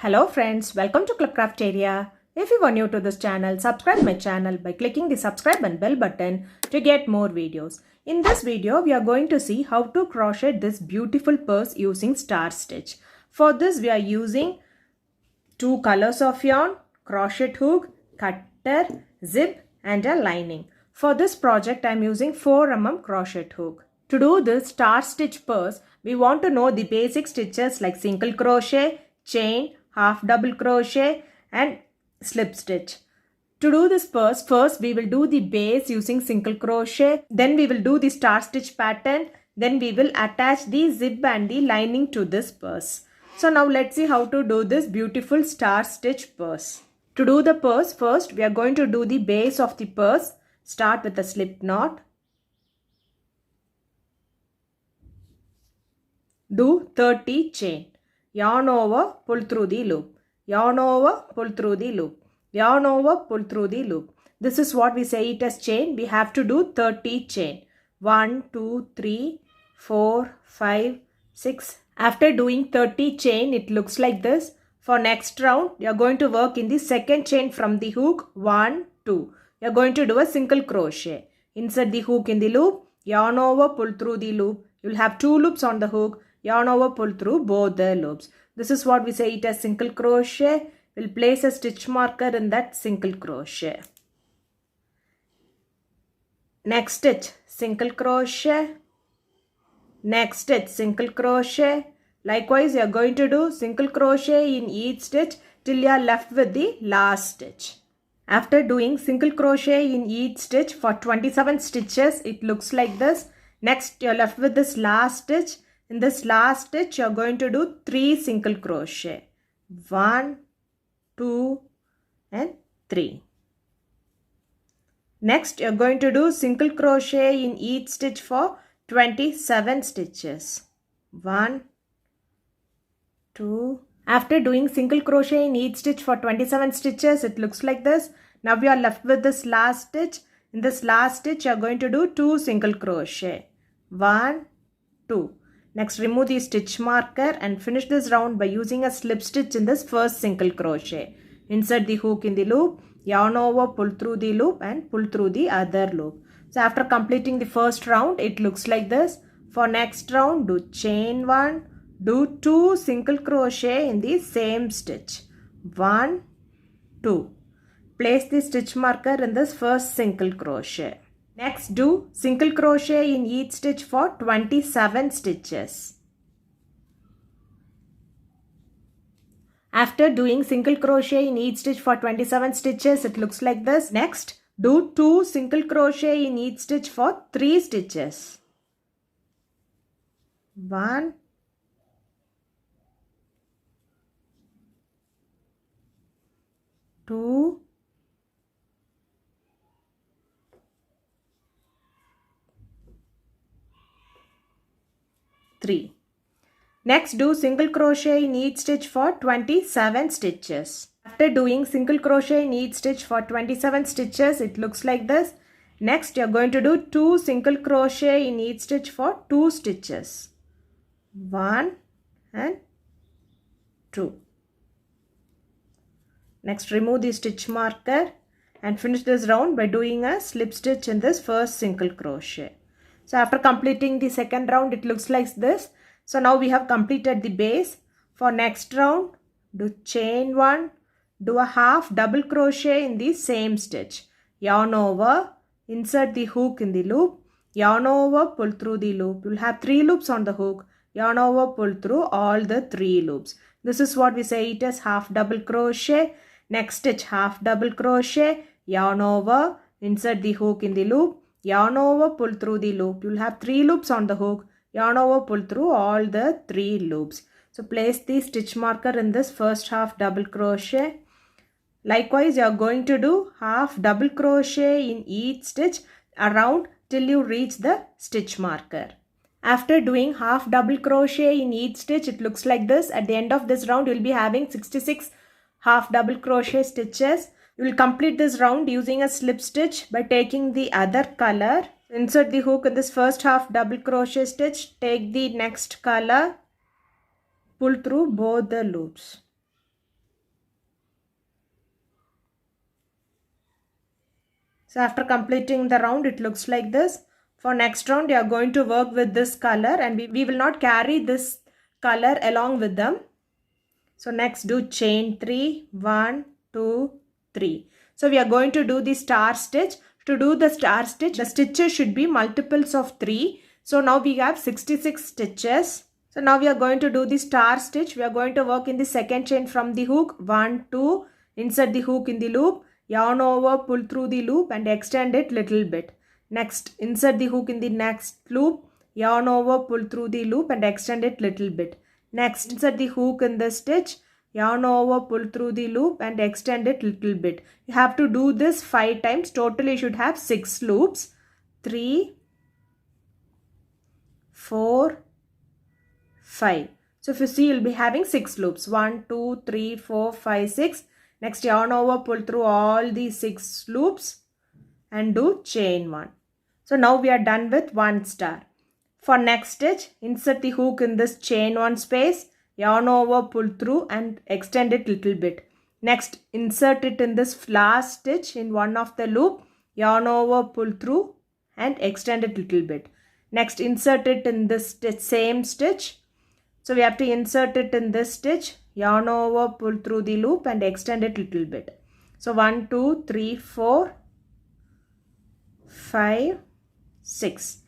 Hello friends, welcome to Club Crafteria. If you are new to this channel, subscribe my channel by clicking the subscribe and bell button to get more videos. In this video, we are going to see how to crochet this beautiful purse using star stitch. For this, we are using two colors of yarn, crochet hook, cutter, zip and a lining. For this project, I am using 4mm crochet hook. To do this star stitch purse, we want to know the basic stitches like single crochet, chain, half double crochet and slip stitch. To do this purse, first we will do the base using single crochet, then we will do the star stitch pattern, then we will attach the zip and the lining to this purse. So now let's see how to do this beautiful star stitch purse. To do the purse, first we are going to do the base of the purse. Start with a slip knot. Do 30 chain. Yarn over, pull through the loop. Yarn over, pull through the loop. Yarn over, pull through the loop. This is what we say it as chain. We have to do 30 chain. 1, 2, 3, 4, 5, 6. After doing 30 chain, it looks like this. For next round, you are going to work in the second chain from the hook. 1, 2. You are going to do a single crochet. Insert the hook in the loop. Yarn over, pull through the loop. You will have 2 loops on the hook. Yarn over, pull through both the loops. This is what we say it as single crochet. We'll place a stitch marker in that single crochet. Next stitch, single crochet. Next stitch, single crochet. Likewise, you are going to do single crochet in each stitch till you are left with the last stitch. After doing single crochet in each stitch for 27 stitches, it looks like this. Next, you are left with this last stitch. In this last stitch, you are going to do 3 single crochet. 1, 2 and 3. Next, you are going to do single crochet in each stitch for 27 stitches. 1, 2. After doing single crochet in each stitch for 27 stitches, it looks like this. Now we are left with this last stitch. In this last stitch, you are going to do 2 single crochet. 1, 2. Next, remove the stitch marker and finish this round by using a slip stitch in this first single crochet. Insert the hook in the loop, yarn over, pull through the loop and pull through the other loop. So after completing the first round, it looks like this. For next round, do chain 1, do 2 single crochet in the same stitch. 1, 2. Place the stitch marker in this first single crochet. Next, do single crochet in each stitch for 27 stitches. After doing single crochet in each stitch for 27 stitches, it looks like this. Next, do 2 single crochet in each stitch for 3 stitches. 1, 2, 3. Next, do single crochet in each stitch for 27 stitches. After doing single crochet in each stitch for 27 stitches, it looks like this. Next, you are going to do 2 single crochet in each stitch for 2 stitches. 1 and 2. Next, remove the stitch marker and finish this round by doing a slip stitch in this first single crochet. So after completing the second round, it looks like this. So now we have completed the base. For next round, do chain 1, do a half double crochet in the same stitch. Yarn over, insert the hook in the loop, yarn over, pull through the loop. You will have 3 loops on the hook. Yarn over, pull through all the 3 loops. This is what we say it as half double crochet. Next stitch, half double crochet, yarn over, insert the hook in the loop, yarn over, pull through the loop. You will have 3 loops on the hook. Yarn over, pull through all the 3 loops. So place the stitch marker in this first half double crochet. Likewise, you are going to do half double crochet in each stitch around till you reach the stitch marker. After doing half double crochet in each stitch, it looks like this. At the end of this round, you will be having 66 half double crochet stitches. You will complete this round using a slip stitch by taking the other color. Insert the hook in this first half double crochet stitch. Take the next color. Pull through both the loops. So after completing the round, it looks like this. For next round, you are going to work with this color, and we will not carry this color along with them. So next do chain 3, 1, 2, 3. So we are going to do the star stitch. To do the star stitch, the stitches should be multiples of 3. So now we have 66 stitches. So now we are going to do the star stitch. We are going to work in the second chain from the hook. 1, 2, insert the hook in the loop, yarn over, pull through the loop and extend it little bit. Next, insert the hook in the next loop, yarn over, pull through the loop and extend it little bit. Next, insert the hook in the stitch, yarn over, pull through the loop and extend it little bit. You have to do this 5 times. Totally you should have 6 loops. 3, 4, 5. So if you see, you'll be having 6 loops. 1, 2, 3, 4, 5, 6. Next, yarn over, pull through all these 6 loops and do chain 1. So now we are done with 1 star. For next stitch, insert the hook in this chain 1 space, yarn over, pull through and extend it little bit. Next, insert it in this last stitch in one of the loop, yarn over, pull through and extend it little bit. Next, insert it in this same stitch. So we have to insert it in this stitch, yarn over, pull through the loop and extend it little bit. So 1, 2, 3, 4, 5, 6.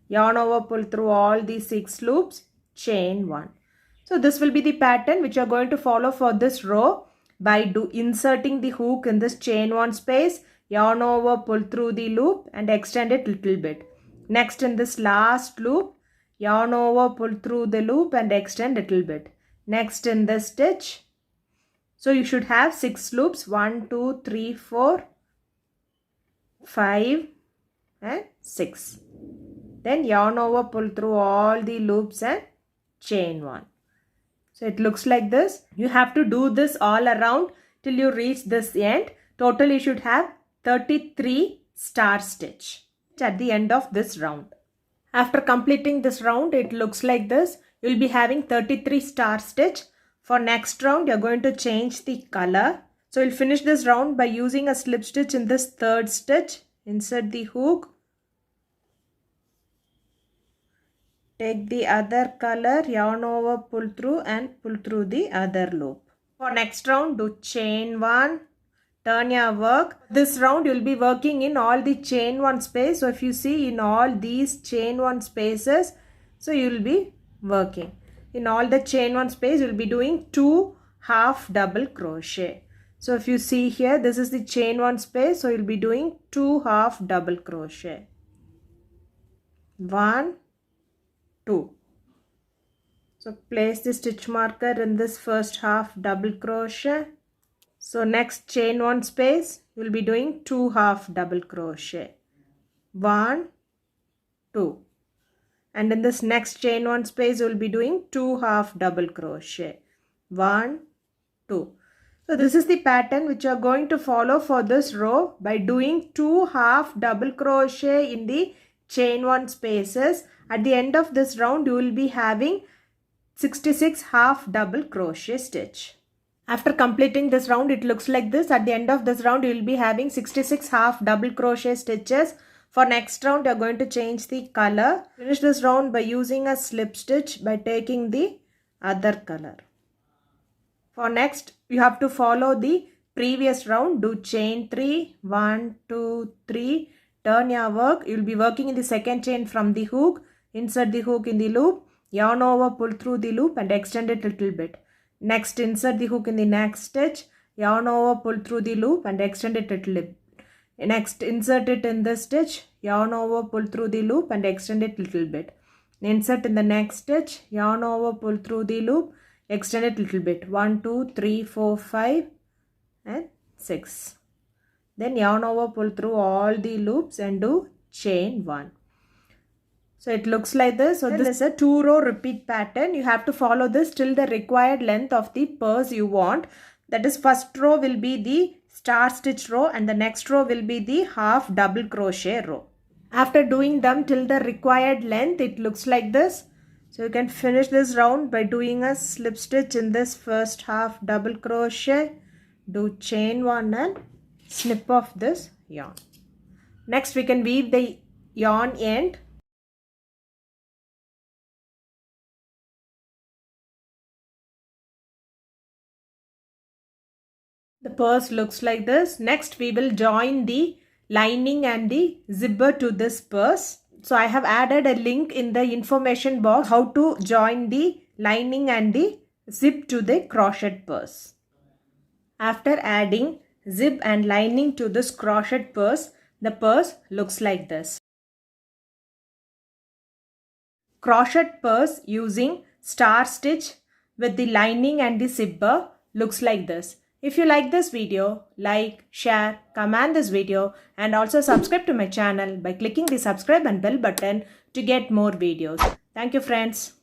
Yarn over, pull through all these 6 loops, chain 1. So this will be the pattern which you are going to follow for this row by inserting the hook in this chain 1 space, yarn over, pull through the loop and extend it little bit. Next, in this last loop, yarn over, pull through the loop and extend little bit. Next, in this stitch, so you should have 6 loops, 1, 2, 3, 4, 5 and 6. Then yarn over, pull through all the loops and chain 1. So it looks like this. You have to do this all around till you reach this end. Total you should have 33 star stitch at the end of this round. After completing this round, it looks like this. You will be having 33 star stitch. For next round, you are going to change the color. So you'll finish this round by using a slip stitch in this third stitch. Insert the hook. Take the other color, yarn over, pull through and pull through the other loop. For next round, do chain 1, turn your work. This round, you will be working in all the chain 1 space. So if you see in all these chain 1 spaces, so you will be working. In all the chain 1 space, you will be doing 2 half double crochet. So if you see here, this is the chain 1 space. So you will be doing 2 half double crochet. 1, 2. So place the stitch marker in this first half double crochet. So next chain 1 space, you will be doing 2 half double crochet. 1, 2. And in this next chain 1 space, you will be doing 2 half double crochet. 1, 2. So this is the pattern which you are going to follow for this row by doing 2 half double crochet in the chain 1 spaces. At the end of this round, you will be having 66 half double crochet stitch. After completing this round, it looks like this. At the end of this round, you will be having 66 half double crochet stitches. For next round, you are going to change the color. Finish this round by using a slip stitch by taking the other color. For next, you have to follow the previous round. Do chain 3, 1, 2, 3. Turn your work. You will be working in the second chain from the hook. Insert the hook in the loop. Yarn over, pull through the loop and extend it a little bit. Next, insert the hook in the next stitch. Yarn over, pull through the loop and extend it a little bit. Next, insert it in this stitch. Yarn over, pull through the loop and extend it a little bit. Insert in the next stitch. Yarn over, pull through the loop. Extend it a little bit. 1, 2, 3, 4, 5 and 6. Then yarn over, pull through all the loops and do chain 1. So it looks like this. So this is a 2-row repeat pattern. You have to follow this till the required length of the purse you want. That is, first row will be the star stitch row and the next row will be the half double crochet row. After doing them till the required length, it looks like this. So you can finish this round by doing a slip stitch in this first half double crochet. Do chain 1 and snip off this yarn. Next we can weave the yarn end. The purse looks like this. Next we will join the lining and the zipper to this purse. So I have added a link in the information box how to join the lining and the zip to the crochet purse. After adding zip and lining to this crochet purse, the purse looks like this. Crochet purse using star stitch with the lining and the zipper looks like this. If you like this video, like, share, comment this video and also subscribe to my channel by clicking the subscribe and bell button to get more videos. Thank you friends.